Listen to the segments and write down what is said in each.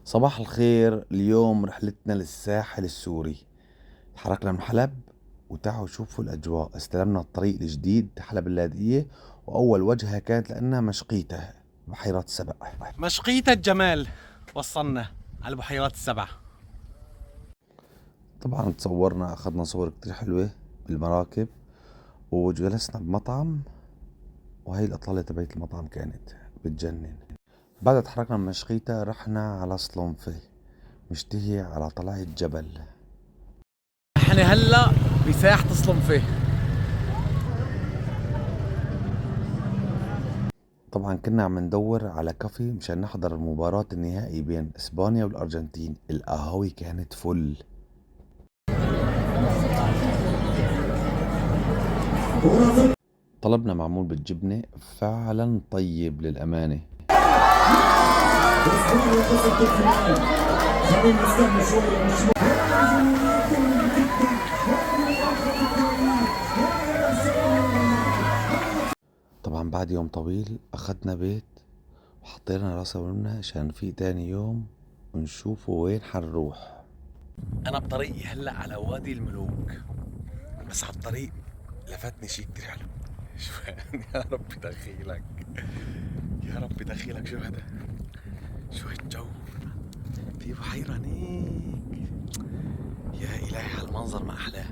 صباح الخير. اليوم رحلتنا للساحل السوري. تحركنا من حلب وتعالوا شوفوا الأجواء. استلمنا الطريق الجديد حلب اللاذقية، وأول وجهة كانت لنا مشقيته بحيرات السبع. مشقية الجمال وصلنا على بحيرات السبع. طبعا تصورنا، أخذنا صور كتير حلوة بالمراكب وجلسنا بمطعم، وهي الإطلالة تبعت المطعم كانت بتجنن. بعد تحركنا من مشقيته رحنا على صلنفة، مشتهي على طلعة جبل. احنا هلا بساحة صلنفة. طبعا كنا عم ندور على كافي مشان نحضر المباراة النهائي بين اسبانيا والارجنتين. القهوة كانت فل. طلبنا معمول بالجبنة، فعلا طيب للأمانة. طبعا بعد يوم طويل أخدنا بيت وحطينا راسنا ونمنا عشان في تاني يوم ونشوفوا وين حنروح. انا بطريقي هلا على وادي الملوك، بس على الطريق لفتني شيء كتير حلو. شو يا رب دخيلك، يا رب دخيلك. شو هذا؟ شو هالجو؟ في بحيرة هنيك. يا إلهي على المنظر ما أحلاه.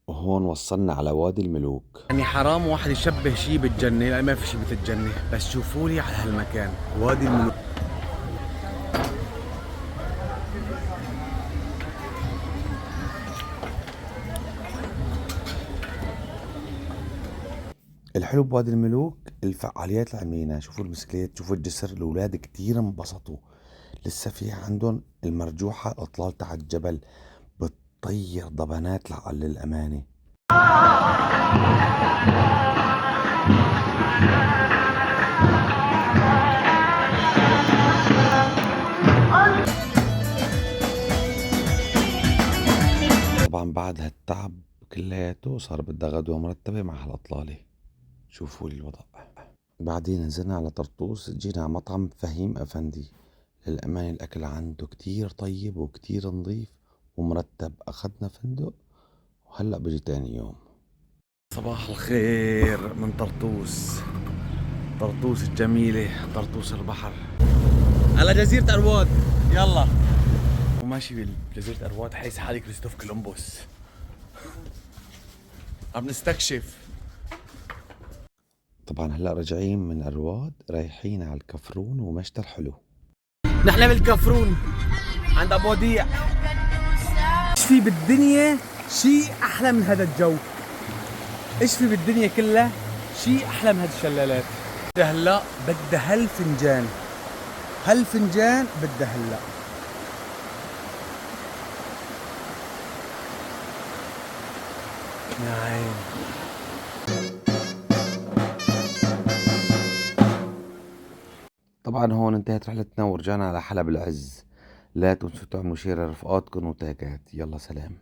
وهون وصلنا على وادي الملوك. يعني حرام واحد يشبه شيء بالجنة، لا ما في شيء مثل الجنة، بس شوفوا لي على هالمكان وادي الملوك. الحلو بوادي الملوك الفعاليات اللي عاملينها. شوفوا البسكليت، شوفوا الجسر، الاولاد كتير انبسطوا. لسه في عندهم المرجوحة، اطلال تحت الجبل بتطير ضبانات للأمانة. طبعا بعد هالتعب كلياته صار بدها غدوة مرتبة مع هالأطلالة. شوفوا لي الوضع. بعدين نزلنا على طرطوس، جينا على مطعم فهيم أفندي. للأمانة الأكل عنده كتير طيب وكتير نظيف ومرتب. أخدنا فندق وهلأ بجي تاني يوم. صباح الخير من طرطوس، طرطوس الجميلة، طرطوس البحر، على جزيرة أرواد. يلا وماشي بجزيرة أرواد حيث حالي كريستوف كولومبوس. عم نستكشف. طبعا هلأ راجعين من أرواد رايحين على الكفرون ومشتى الحلو. نحن بالكفرون عند أبو وديع. ايش في بالدنيا شيء أحلى من هذا الجو؟ ايش في بالدنيا كلها شيء أحلى من هذه الشلالات؟ هلا بدها هالفنجان، هالفنجان بدها هلا. يا عين. طبعا هون انتهت رحلتنا ورجعنا على حلب العز. لا تنسوا تعملوا شير لرفقاتكم وتاجات. يلا سلام.